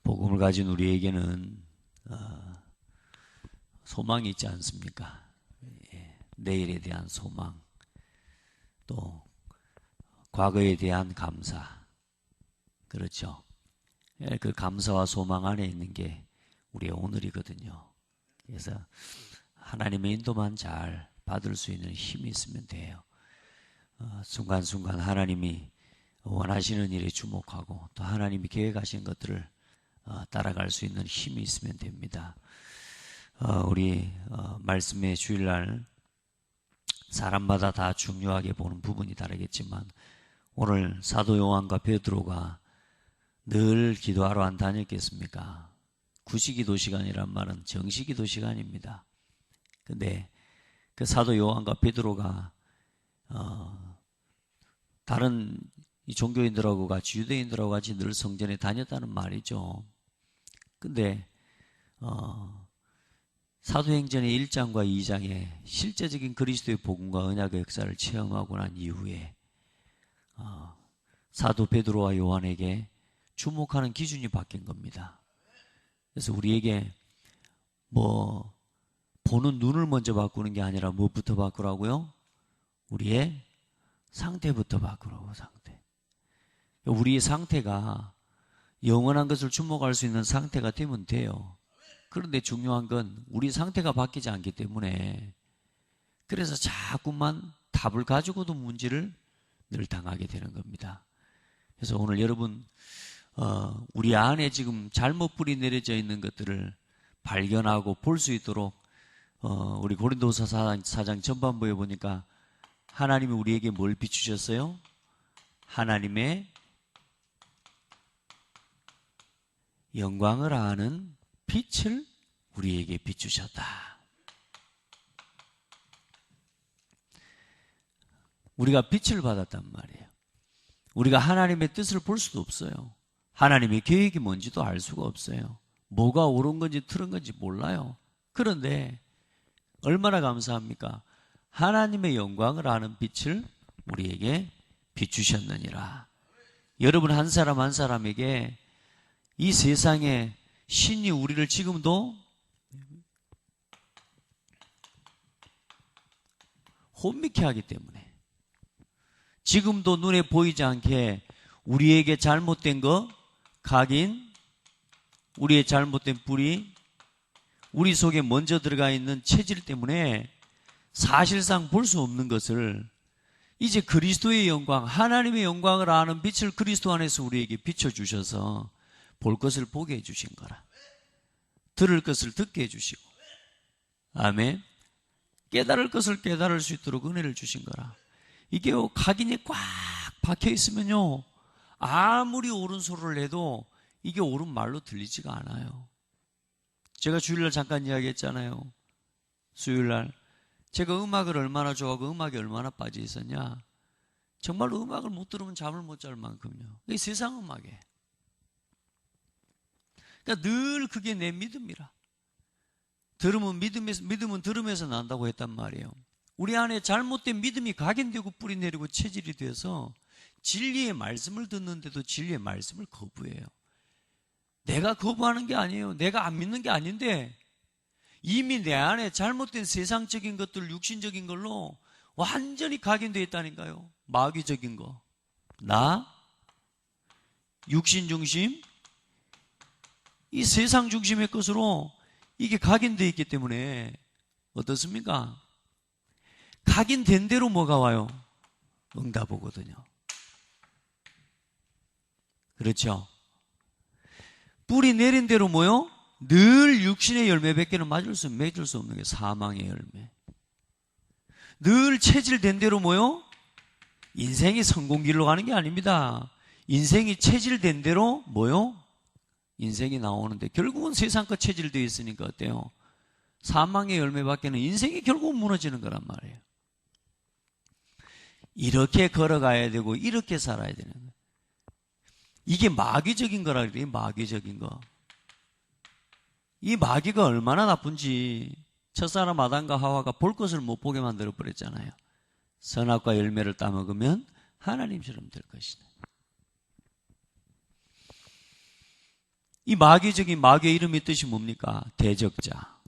복음을 가진 우리에게는 소망이 있지 않습니까? 내일에 대한 소망, 또 과거에 대한 감사, 그렇죠? 그 감사와 소망 안에 있는 게 우리의 오늘이거든요. 그래서 하나님의 인도만 잘 받을 수 있는 힘이 있으면 돼요. 순간순간 하나님이 원하시는 일에 주목하고 또 하나님이 계획하신 것들을 따라갈 수 있는 힘이 있으면 됩니다. 우리 말씀의 주일날 사람마다 다 중요하게 보는 부분이 다르겠지만 오늘 사도 요한과 베드로가 늘 기도하러 안 다녔겠습니까? 구시기도 시간이란 말은 정시기도 시간입니다. 근데 그 사도 요한과 베드로가 다른 이 종교인들하고 같이 유대인들하고 같이 늘 성전에 다녔다는 말이죠. 근데 사도행전의 1장과 2장에 실제적인 그리스도의 복음과 언약의 역사를 체험하고 난 이후에 사도 베드로와 요한에게 주목하는 기준이 바뀐 겁니다. 그래서 우리에게 보는 눈을 먼저 바꾸는 게 아니라 무엇부터 바꾸라고요? 우리의 상태부터 바꾸라고. 상태. 우리의 상태가 영원한 것을 주목할 수 있는 상태가 되면 돼요. 그런데 중요한 건 우리 상태가 바뀌지 않기 때문에 그래서 자꾸만 답을 가지고도 문제를 늘 당하게 되는 겁니다. 그래서 오늘 여러분 우리 안에 지금 잘못 뿌리 내려져 있는 것들을 발견하고 볼 수 있도록 우리 고린도서 4장 전반부에 보니까 하나님이 우리에게 뭘 비추셨어요? 하나님의 영광을 아는 빛을 우리에게 비추셨다. 우리가 빛을 받았단 말이에요. 우리가 하나님의 뜻을 볼 수도 없어요. 하나님의 계획이 뭔지도 알 수가 없어요. 뭐가 옳은 건지 틀은 건지 몰라요. 그런데 얼마나 감사합니까? 하나님의 영광을 아는 빛을 우리에게 비추셨느니라. 여러분 한 사람 한 사람에게 이 세상에 신이 우리를 지금도 혼미케 하기 때문에 지금도 눈에 보이지 않게 우리에게 잘못된 거, 각인, 우리의 잘못된 뿌리, 우리 속에 먼저 들어가 있는 체질 때문에 사실상 볼 수 없는 것을 이제 그리스도의 영광, 하나님의 영광을 아는 빛을 그리스도 안에서 우리에게 비춰주셔서 볼 것을 보게 해주신 거라. 들을 것을 듣게 해주시고, 아멘. 깨달을 것을 깨달을 수 있도록 은혜를 주신 거라. 이게 각인이 꽉 박혀 있으면요, 아무리 옳은 소리를 해도 이게 옳은 말로 들리지가 않아요. 제가 주일날 잠깐 이야기했잖아요. 수요일날 제가 음악을 얼마나 좋아하고 음악에 얼마나 빠져 있었냐. 정말로 음악을 못 들으면 잠을 못 잘 만큼요. 이게 세상 음악이에요. 그러니까 늘 그게 내 믿음이라. 믿음은 들으면서 난다고 했단 말이에요. 우리 안에 잘못된 믿음이 각인되고 뿌리 내리고 체질이 돼서 진리의 말씀을 듣는데도 진리의 말씀을 거부해요. 내가 거부하는 게 아니에요. 내가 안 믿는 게 아닌데 이미 내 안에 잘못된 세상적인 것들, 육신적인 걸로 완전히 각인되어 있다니까요. 마귀적인 거. 나, 육신 중심, 이 세상 중심의 것으로 이게 각인되어 있기 때문에 어떻습니까? 각인된 대로 뭐가 와요? 응답 오거든요. 그렇죠? 뿌리 내린 대로 뭐요? 늘 육신의 열매밖에는 맺을 수 없는 게 사망의 열매. 늘 체질된 대로 뭐요? 인생이 성공길로 가는 게 아닙니다. 인생이 체질된 대로 뭐요? 인생이 나오는데 결국은 세상과 체질되어 있으니까 어때요? 사망의 열매밖에는 인생이 결국은 무너지는 거란 말이에요. 이렇게 걸어가야 되고 이렇게 살아야 되는 거예요. 이게 마귀적인 거라 그래요. 마귀적인 거. 이 마귀가 얼마나 나쁜지 첫사람 아담과 하와가 볼 것을 못 보게 만들어 버렸잖아요. 선악과 열매를 따먹으면 하나님처럼 될 것이다. 이 마귀적인 마귀의 이름의 뜻이 뭡니까? 대적자,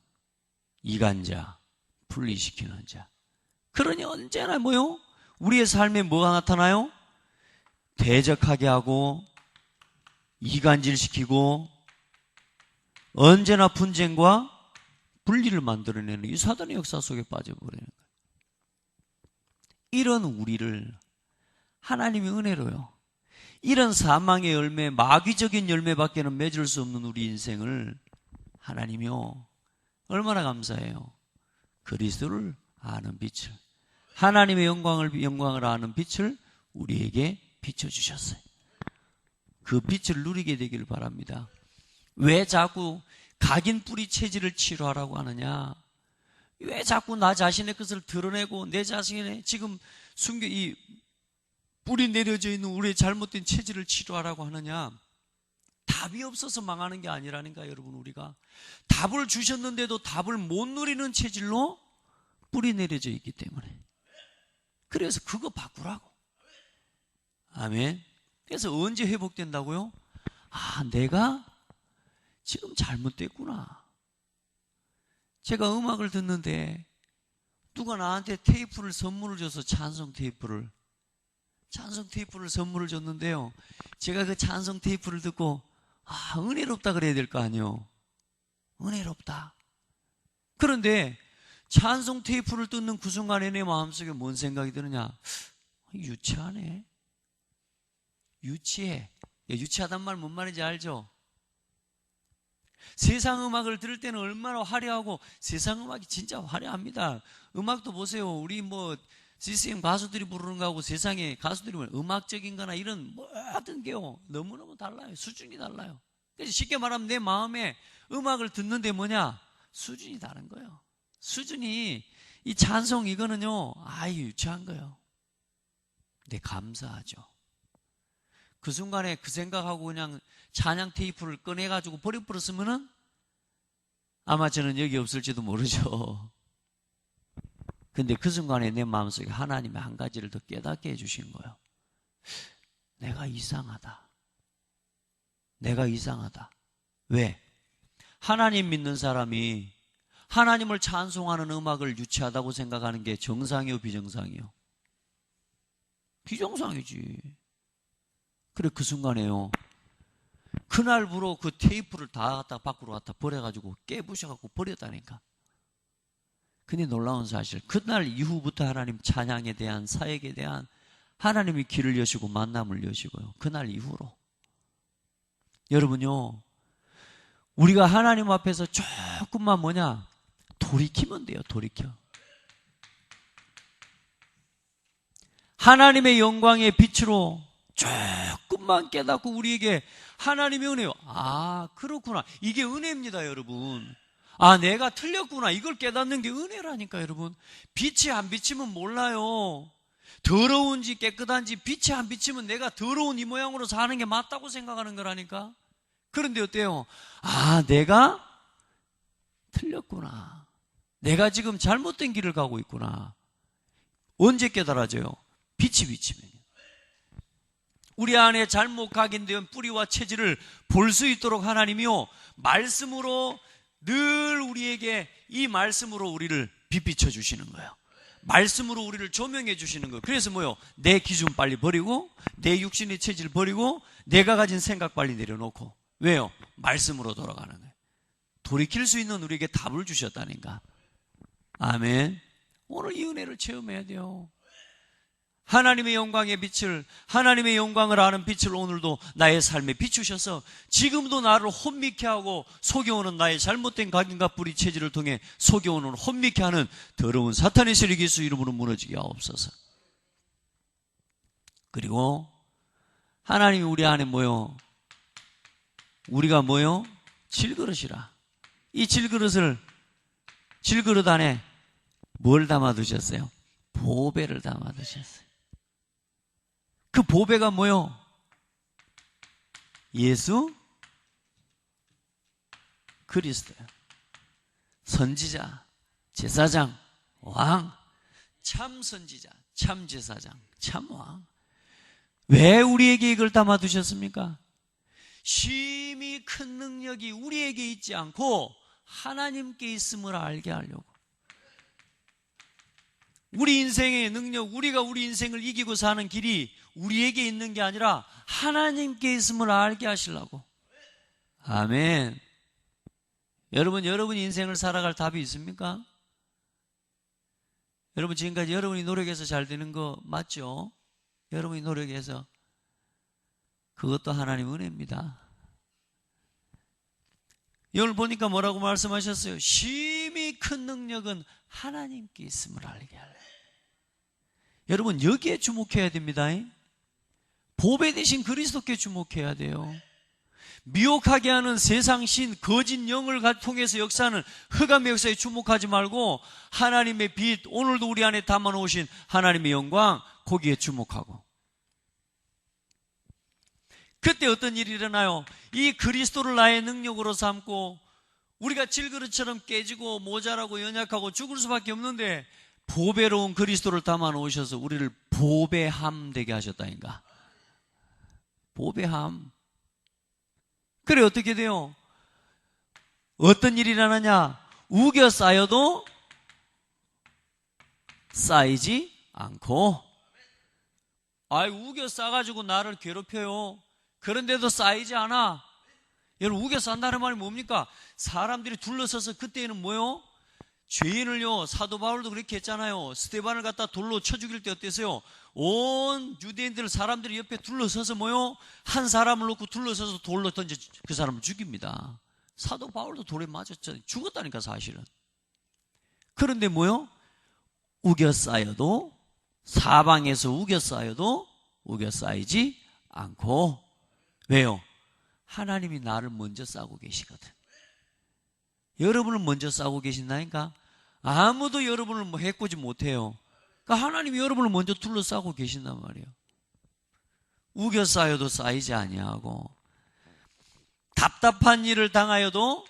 이간자, 분리시키는 자. 그러니 언제나 뭐요? 우리의 삶에 뭐가 나타나요? 대적하게 하고 이간질시키고 언제나 분쟁과 분리를 만들어내는 이 사단의 역사 속에 빠져버리는 거예요. 이런 우리를 하나님의 은혜로요, 이런 사망의 열매, 마귀적인 열매밖에는 맺을 수 없는 우리 인생을 하나님이요, 얼마나 감사해요. 그리스도를 아는 빛을, 하나님의 영광을 아는 빛을 우리에게 비춰주셨어요. 그 빛을 누리게 되기를 바랍니다. 왜 자꾸 각인 뿌리 체질을 치료하라고 하느냐? 왜 자꾸 나 자신의 것을 드러내고 내 자신의 지금 이 뿌리 내려져 있는 우리의 잘못된 체질을 치료하라고 하느냐? 답이 없어서 망하는 게 아니라니까, 여러분. 우리가 답을 주셨는데도 답을 못 누리는 체질로 뿌리 내려져 있기 때문에. 그래서 그거 바꾸라고. 아멘. 그래서 언제 회복된다고요? 아, 내가 지금 잘못됐구나. 제가 음악을 듣는데 누가 나한테 테이프를 선물을 줘서 찬송 테이프를 선물을 줬는데요, 제가 그 찬송 테이프를 듣고 아, 은혜롭다 그래야 될 거 아니에요. 은혜롭다. 그런데 찬송 테이프를 듣는 그 순간에 내 마음속에 뭔 생각이 드느냐? 유치하네. 유치해. 유치하단 말 뭔 말인지 알죠? 세상 음악을 들을 때는 얼마나 화려하고, 세상 음악이 진짜 화려합니다. 음악도 보세요. 우리 CCM 가수들이 부르는 거하고 세상에 가수들이 음악적인 거나 이런 모든 게요, 너무너무 달라요. 수준이 달라요. 그래서 쉽게 말하면 내 마음에 음악을 듣는데 뭐냐? 수준이 다른 거예요. 수준이, 이 찬송 이거는요, 아유, 유치한 거예요. 근데 감사하죠. 그 순간에 그 생각하고 그냥 찬양 테이프를 꺼내가지고 버려버렸으면은 아마 저는 여기 없을지도 모르죠. 근데 그 순간에 내 마음속에 하나님의 한 가지를 더 깨닫게 해주신 거예요. 내가 이상하다. 내가 이상하다. 왜? 하나님 믿는 사람이 하나님을 찬송하는 음악을 유치하다고 생각하는 게 정상이요, 비정상이요? 비정상이지. 그래, 그 순간에요, 그날부로 그 테이프를 다 갖다 밖으로 갖다 버려가지고 깨부셔갖고 버렸다니까. 근데 놀라운 사실, 그날 이후부터 하나님 찬양에 대한, 사역에 대한 하나님이 길을 여시고 만남을 여시고요, 그날 이후로. 여러분요, 우리가 하나님 앞에서 조금만 돌이키면 돼요. 돌이켜. 하나님의 영광의 빛으로 조금만 깨닫고 우리에게 하나님의 은혜요. 아, 그렇구나. 이게 은혜입니다, 여러분. 아, 내가 틀렸구나. 이걸 깨닫는 게 은혜라니까, 여러분. 빛이 안 비치면 몰라요. 더러운지 깨끗한지 빛이 안 비치면 내가 더러운 이 모양으로 사는 게 맞다고 생각하는 거라니까. 그런데 어때요? 아, 내가 틀렸구나. 내가 지금 잘못된 길을 가고 있구나. 언제 깨달아져요? 빛이 비치면. 우리 안에 잘못 각인된 뿌리와 체질을 볼 수 있도록 하나님이요, 말씀으로 늘 우리에게, 이 말씀으로 우리를 빛비춰 주시는 거예요. 말씀으로 우리를 조명해 주시는 거예요. 그래서 뭐요? 내 기준 빨리 버리고, 내 육신의 체질 버리고, 내가 가진 생각 빨리 내려놓고. 왜요? 말씀으로 돌아가는 거예요. 돌이킬 수 있는 우리에게 답을 주셨다니까. 아멘. 오늘 이 은혜를 체험해야 돼요. 하나님의 영광의 빛을, 하나님의 영광을 아는 빛을 오늘도 나의 삶에 비추셔서 지금도 나를 혼미케 하고 속여오는 나의 잘못된 각인과 뿌리 체질을 통해 속여오는 혼미케 하는 더러운 사탄의 세력이 예수 이름으로 무너지게 하옵소서. 그리고 하나님이 우리 안에 우리가 질그릇이라. 이 질그릇 안에 뭘 담아 두셨어요? 보배를 담아 두셨어요. 그 보배가 예수 그리스도예요. 선지자, 제사장, 왕, 참 선지자, 참 제사장, 참 왕. 왜 우리에게 이걸 담아 두셨습니까? 심히 큰 능력이 우리에게 있지 않고 하나님께 있음을 알게 하려고. 우리 인생의 능력, 우리가 우리 인생을 이기고 사는 길이 우리에게 있는 게 아니라 하나님께 있음을 알게 하시려고. 아멘. 여러분 인생을 살아갈 답이 있습니까? 여러분 지금까지 여러분이 노력해서 잘 되는 거 맞죠? 여러분이 노력해서. 그것도 하나님 은혜입니다. 오늘 보니까 뭐라고 말씀하셨어요? 심히 큰 능력은 하나님께 있음을 알게 하려. 여러분 여기에 주목해야 됩니다. 보배 대신 그리스도께 주목해야 돼요. 미혹하게 하는 세상 신, 거짓 영을 통해서 역사하는 흑암의 역사에 주목하지 말고 하나님의 빛, 오늘도 우리 안에 담아놓으신 하나님의 영광, 거기에 주목하고. 그때 어떤 일이 일어나요? 이 그리스도를 나의 능력으로 삼고 우리가 질그릇처럼 깨지고 모자라고 연약하고 죽을 수밖에 없는데 보배로운 그리스도를 담아놓으셔서 우리를 보배함 되게 하셨다니까. 보배함. 그래 어떻게 돼요? 어떤 일이 일어나냐? 우겨 쌓여도 쌓이지 않고. 우겨 쌓아가지고 나를 괴롭혀요. 그런데도 쌓이지 않아. 여러분 우겨 쌓는다는 말이 뭡니까? 사람들이 둘러서서 그때는 뭐요? 죄인을요, 사도 바울도 그렇게 했잖아요. 스데반을 갖다 돌로 쳐 죽일 때 어땠어요? 온 유대인들 사람들이 옆에 둘러서서 뭐요? 한 사람을 놓고 둘러서서 돌로 던져 그 사람을 죽입니다. 사도 바울도 돌에 맞았잖아요. 죽었다니까 사실은. 그런데 뭐요? 우겨 쌓여도, 사방에서 우겨 쌓여도 우겨 쌓이지 않고. 왜요? 하나님이 나를 먼저 싸고 계시거든. 여러분을 먼저 싸고 계신다니까. 아무도 여러분을 해코지 못해요. 그러니까 하나님이 여러분을 먼저 둘러싸고 계신단 말이에요. 우겨 쌓여도 쌓이지 아니하고, 답답한 일을 당하여도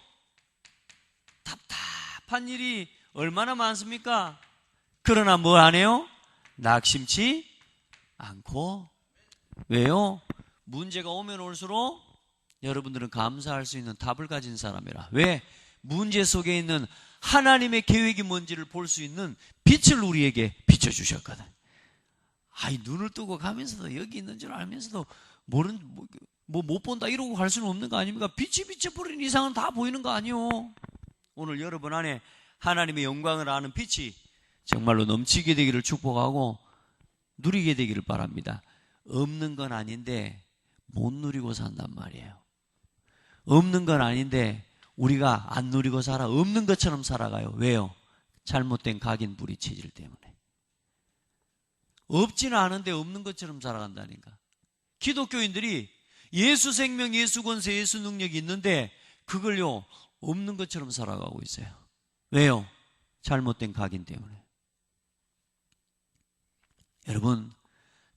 답답한 일이 얼마나 많습니까? 그러나 뭘 안 해요? 낙심치 않고. 왜요? 문제가 오면 올수록 여러분들은 감사할 수 있는 답을 가진 사람이라. 왜? 문제 속에 있는 하나님의 계획이 뭔지를 볼 수 있는 빛을 우리에게 비춰주셨거든. 눈을 뜨고 가면서도 여기 있는 줄 알면서도 못 본다 이러고 갈 수는 없는 거 아닙니까? 빛이 비춰버린 이상은 다 보이는 거 아니요. 오늘 여러분 안에 하나님의 영광을 아는 빛이 정말로 넘치게 되기를 축복하고 누리게 되기를 바랍니다. 없는 건 아닌데 못 누리고 산단 말이에요. 없는 건 아닌데 우리가 안 누리고 살아. 없는 것처럼 살아가요. 왜요? 잘못된 각인 뿌리 체질 때문에. 없지는 않은데 없는 것처럼 살아간다니까. 기독교인들이 예수 생명, 예수 권세, 예수 능력이 있는데 그걸요 없는 것처럼 살아가고 있어요. 왜요? 잘못된 각인 때문에. 여러분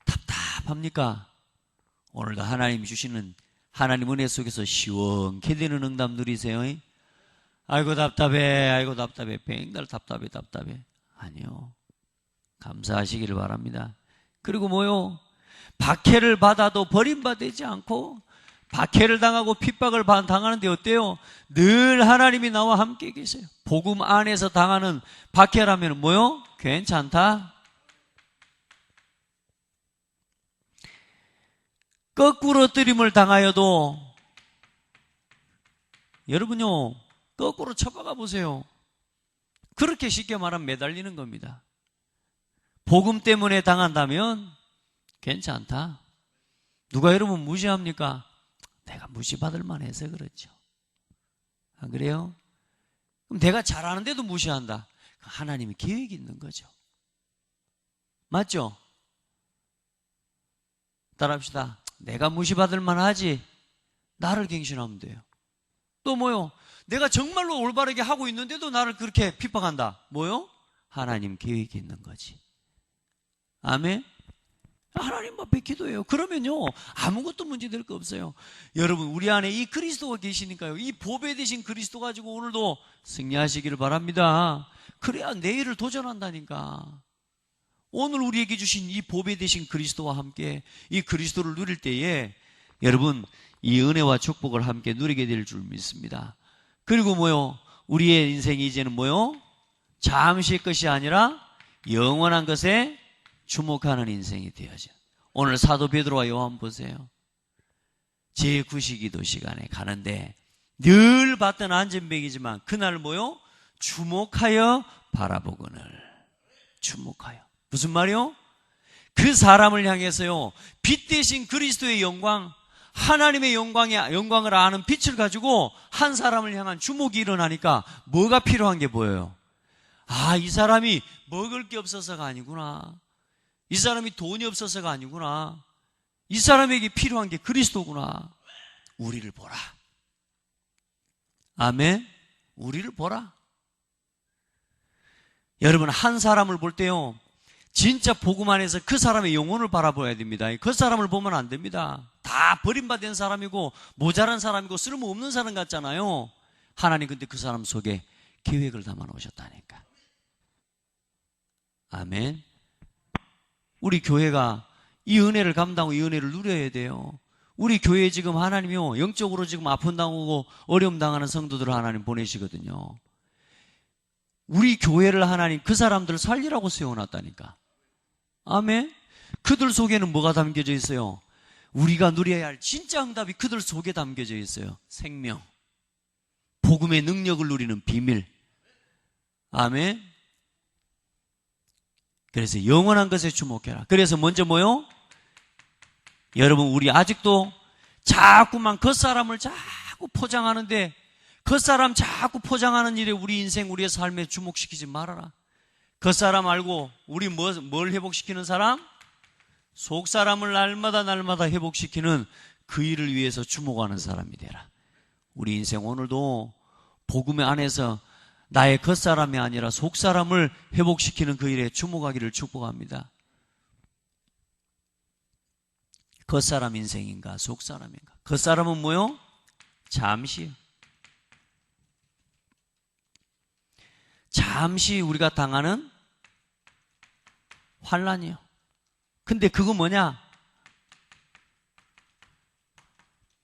답답합니까? 오늘도 하나님이 주시는 하나님 은혜 속에서 시원케 되는 응답 누리세요. 아이고 답답해, 백날 답답해. 아니요, 감사하시기를 바랍니다. 그리고 뭐요? 박해를 받아도 버림받지 않고, 박해를 당하고 핍박을 당하는데 어때요? 늘 하나님이 나와 함께 계세요. 복음 안에서 당하는 박해라면 뭐요? 괜찮다. 거꾸로 뜨림을 당하여도, 여러분요 거꾸로 쳐박아 보세요. 그렇게 쉽게 말하면 매달리는 겁니다. 복음 때문에 당한다면 괜찮다. 누가 여러분 무시합니까? 내가 무시받을 만해서 그렇죠. 안 그래요? 그럼 내가 잘하는데도 무시한다. 하나님의 계획이 있는 거죠. 맞죠? 따라합시다. 내가 무시받을 만하지. 나를 갱신하면 돼요. 또 뭐요? 내가 정말로 올바르게 하고 있는데도 나를 그렇게 핍박한다. 뭐요? 하나님 계획이 있는 거지. 아멘? 하나님 앞에 기도해요. 그러면요 아무것도 문제될 거 없어요. 여러분 우리 안에 이 그리스도가 계시니까요, 이 보배 되신 그리스도 가지고 오늘도 승리하시기를 바랍니다. 그래야 내일을 도전한다니까. 오늘 우리에게 주신 이 보배 되신 그리스도와 함께 이 그리스도를 누릴 때에 여러분, 이 은혜와 축복을 함께 누리게 될 줄 믿습니다. 그리고 뭐요? 우리의 인생이 이제는 뭐요? 잠시의 것이 아니라 영원한 것에 주목하는 인생이 되어져. 오늘 사도 베드로와 요한 보세요. 제9시기도 시간에 가는데 늘 받던 안전뱅이지만 그날 뭐요? 주목하여 바라보거늘. 주목하여. 무슨 말이요? 그 사람을 향해서요, 빛 대신 그리스도의 영광, 하나님의 영광을 아는 빛을 가지고 한 사람을 향한 주목이 일어나니까 뭐가 필요한 게 보여요? 아, 이 사람이 먹을 게 없어서가 아니구나. 이 사람이 돈이 없어서가 아니구나. 이 사람에게 필요한 게 그리스도구나. 우리를 보라. 아멘. 우리를 보라. 여러분, 한 사람을 볼 때요, 진짜 복음 안에서 그 사람의 영혼을 바라봐야 됩니다. 그 사람을 보면 안 됩니다. 다 버림받은 사람이고 모자란 사람이고 쓸모없는 사람 같잖아요. 하나님 근데 그 사람 속에 계획을 담아 놓으셨다니까. 아멘. 우리 교회가 이 은혜를 감당하고 이 은혜를 누려야 돼요. 우리 교회에 지금 하나님이요, 영적으로 지금 아픔 당하고 어려움 당하는 성도들을 하나님 보내시거든요. 우리 교회를 하나님 그 사람들을 살리라고 세워놨다니까. 아멘. 그들 속에는 뭐가 담겨져 있어요? 우리가 누려야 할 진짜 응답이 그들 속에 담겨져 있어요. 생명, 복음의 능력을 누리는 비밀. 아멘. 그래서 영원한 것에 주목해라. 그래서 먼저 뭐요? 여러분, 우리 아직도 자꾸만 겉사람을 자꾸 포장하는데, 겉사람 자꾸 포장하는 일에 우리 인생, 우리의 삶에 주목시키지 말아라. 겉사람 알고 우리 뭘 회복시키는 사람? 속사람을 날마다 회복시키는 그 일을 위해서 주목하는 사람이 되라. 우리 인생 오늘도 복음의 안에서 나의 겉사람이 아니라 속사람을 회복시키는 그 일에 주목하기를 축복합니다. 겉사람 인생인가 속사람인가? 겉사람은 뭐요? 잠시 우리가 당하는 환난이요. 근데 그거 뭐냐?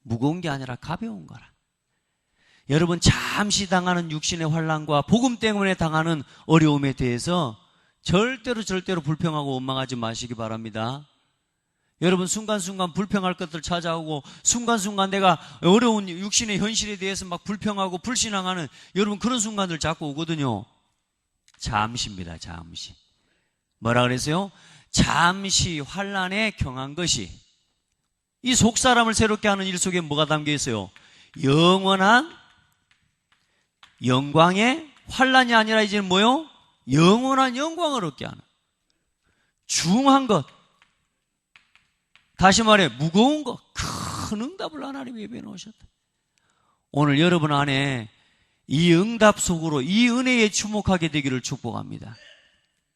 무거운 게 아니라 가벼운 거라. 여러분, 잠시 당하는 육신의 환난과 복음 때문에 당하는 어려움에 대해서 절대로 불평하고 원망하지 마시기 바랍니다. 여러분, 순간순간 불평할 것들 찾아오고 순간순간 내가 어려운 육신의 현실에 대해서 막 불평하고 불신앙하는 여러분 그런 순간들 자꾸 오거든요. 잠시입니다. 잠시. 뭐라 그랬어요? 잠시 환난에 경한 것이. 이 속사람을 새롭게 하는 일 속에 뭐가 담겨 있어요? 영원한 영광의 환난이 아니라 이제는 뭐요? 영원한 영광을 얻게 하는 중한 것. 다시 말해 무거운 것, 큰 응답을 하나님이 예배해 놓으셨다. 오늘 여러분 안에 이 응답 속으로 이 은혜에 주목하게 되기를 축복합니다.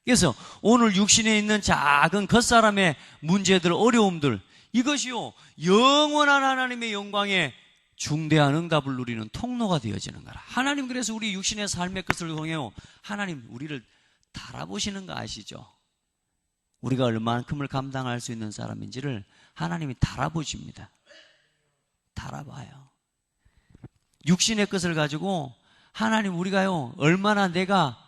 그래서 오늘 육신에 있는 작은 겉사람의 문제들, 어려움들, 이것이요 영원한 하나님의 영광에 중대한 응답을 누리는 통로가 되어지는 거라. 하나님 그래서 우리 육신의 삶의 것을 통해요, 하나님 우리를 달아보시는 거 아시죠? 우리가 얼마만큼을 감당할 수 있는 사람인지를 하나님이 달아보십니다. 달아봐요. 육신의 것을 가지고 하나님 우리가요 얼마나 내가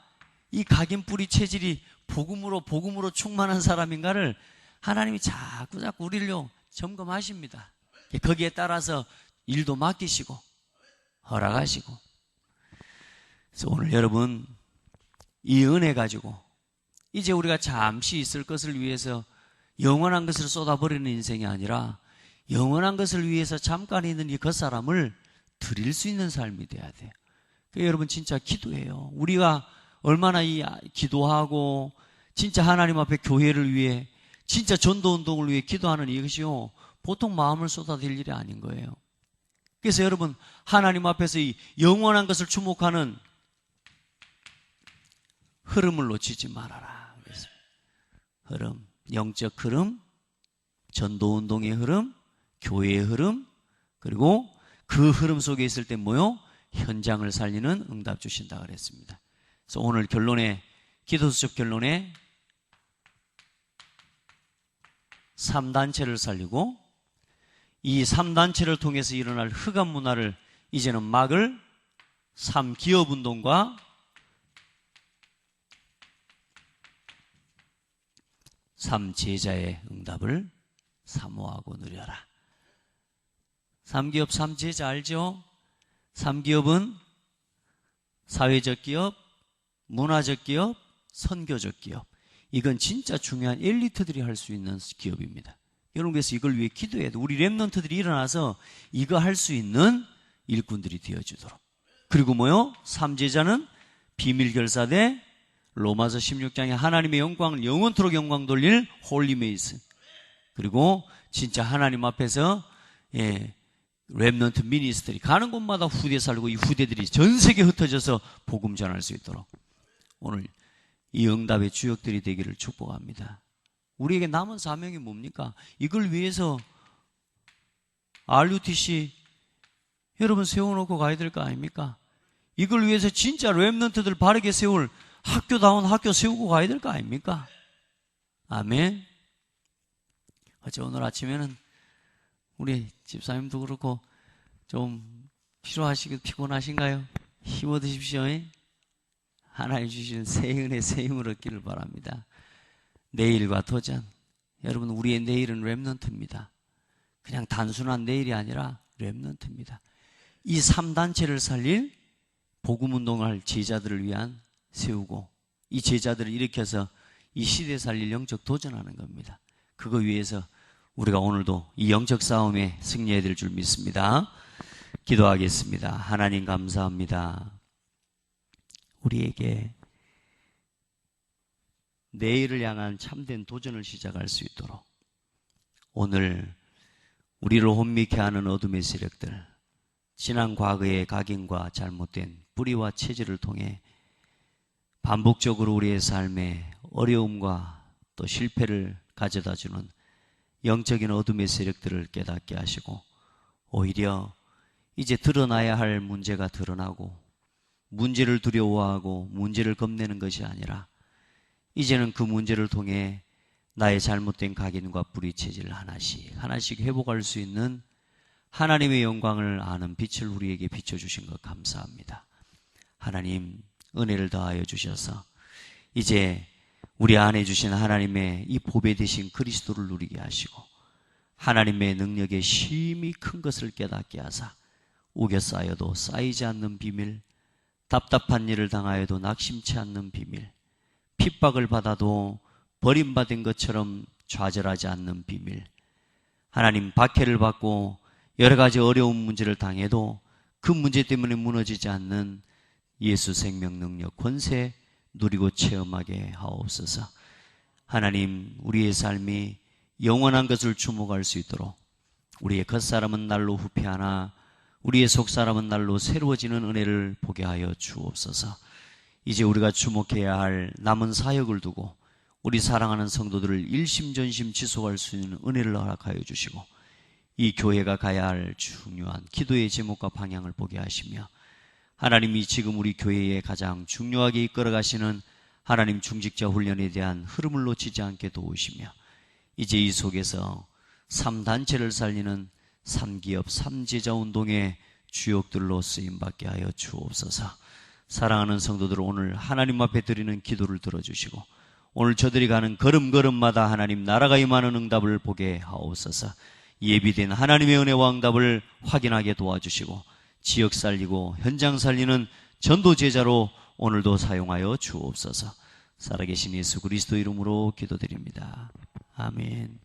이 각인뿌리 체질이 복음으로 충만한 사람인가를 하나님이 자꾸 우리를요 점검하십니다. 거기에 따라서 일도 맡기시고 허락하시고. 그래서 오늘 여러분 이 은혜 가지고 이제 우리가 잠시 있을 것을 위해서 영원한 것을 쏟아버리는 인생이 아니라 영원한 것을 위해서 잠깐 있는 이 겉사람을 드릴 수 있는 삶이 돼야 돼요. 그러니까 여러분 진짜 기도해요. 우리가 얼마나 이 기도하고 진짜 하나님 앞에 교회를 위해 진짜 전도운동을 위해 기도하는 이것이요 보통 마음을 쏟아댈 일이 아닌 거예요. 그래서 여러분 하나님 앞에서 이 영원한 것을 주목하는 흐름을 놓치지 말아라. 흐름, 영적 흐름, 전도운동의 흐름, 교회의 흐름, 그리고 그 흐름 속에 있을 때 뭐요? 현장을 살리는 응답 주신다 그랬습니다. 그래서 오늘 결론에, 기도수첩 결론에 3단체를 살리고 이 3단체를 통해서 일어날 흑암 문화를 이제는 막을 3기업운동과 3제자의 응답을 사모하고 누려라. 3기업 3제자 알죠? 3기업은 사회적 기업, 문화적 기업, 선교적 기업. 이건 진짜 중요한 엘리트들이 할 수 있는 기업입니다. 여러분, 그래서 이걸 위해 기도해야 돼. 우리 렘넌트들이 일어나서 이거 할 수 있는 일꾼들이 되어주도록. 그리고 뭐요? 3제자는 비밀결사대, 로마서 16장에 하나님의 영광을 영원토록 영광 돌릴 홀리메이슨. 그리고 진짜 하나님 앞에서 렘넌트 미니스트리 가는 곳마다 후대 살고 이 후대들이 전 세계에 흩어져서 복음 전할 수 있도록 오늘 이 응답의 주역들이 되기를 축복합니다. 우리에게 남은 사명이 뭡니까? 이걸 위해서 RUTC 여러분 세워놓고 가야 될 거 아닙니까? 이걸 위해서 진짜 렘넌트들 바르게 세울 학교다운 학교 세우고 가야 될 거 아닙니까? 아멘. 어째 오늘 아침에는 우리 집사님도 그렇고 좀 피곤하신가요? 힘 얻으십시오. 하나님 주시는 새 은혜, 새 힘을 얻기를 바랍니다. 내일과 도전. 여러분, 우리의 내일은 렘넌트입니다. 그냥 단순한 내일이 아니라 렘넌트입니다. 이 3단체를 살릴 복음운동을 할 제자들을 위한 세우고 이 제자들을 일으켜서 이 시대에 살릴 영적 도전하는 겁니다. 그거 위해서 우리가 오늘도 이 영적 싸움에 승리해야 될 줄 믿습니다. 기도하겠습니다. 하나님 감사합니다. 우리에게 내일을 향한 참된 도전을 시작할 수 있도록 오늘 우리를 혼미케 하는 어둠의 세력들, 지난 과거의 각인과 잘못된 뿌리와 체질을 통해 반복적으로 우리의 삶에 어려움과 또 실패를 가져다주는 영적인 어둠의 세력들을 깨닫게 하시고 오히려 이제 드러나야 할 문제가 드러나고 문제를 두려워하고 문제를 겁내는 것이 아니라 이제는 그 문제를 통해 나의 잘못된 각인과 뿌리 체질을 하나씩 회복할 수 있는 하나님의 영광을 아는 빛을 우리에게 비춰주신 것 감사합니다. 하나님 은혜를 더하여 주셔서 이제 우리 안에 주신 하나님의 이 보배 되신 그리스도를 누리게 하시고 하나님의 능력의 심히 큰 것을 깨닫게 하사 우겨 쌓여도 쌓이지 않는 비밀, 답답한 일을 당하여도 낙심치 않는 비밀, 핍박을 받아도 버림받은 것처럼 좌절하지 않는 비밀, 하나님 박해를 받고 여러 가지 어려운 문제를 당해도 그 문제 때문에 무너지지 않는 예수 생명 능력 권세 누리고 체험하게 하옵소서. 하나님 우리의 삶이 영원한 것을 주목할 수 있도록 우리의 겉사람은 날로 후패하나 우리의 속사람은 날로 새로워지는 은혜를 보게 하여 주옵소서. 이제 우리가 주목해야 할 남은 사역을 두고 우리 사랑하는 성도들을 일심전심 지속할 수 있는 은혜를 허락하여 주시고 이 교회가 가야 할 중요한 기도의 제목과 방향을 보게 하시며 하나님이 지금 우리 교회에 가장 중요하게 이끌어 가시는 하나님 중직자 훈련에 대한 흐름을 놓치지 않게 도우시며 이제 이 속에서 3단체를 살리는 3기업 3제자 운동의 주역들로 쓰임받게 하여 주옵소서. 사랑하는 성도들 오늘 하나님 앞에 드리는 기도를 들어주시고 오늘 저들이 가는 걸음걸음마다 하나님 나라가 임하는 응답을 보게 하옵소서. 예비된 하나님의 은혜와 응답을 확인하게 도와주시고 지역 살리고 현장 살리는 전도 제자로 오늘도 사용하여 주옵소서. 살아계신 예수 그리스도 이름으로 기도드립니다. 아멘.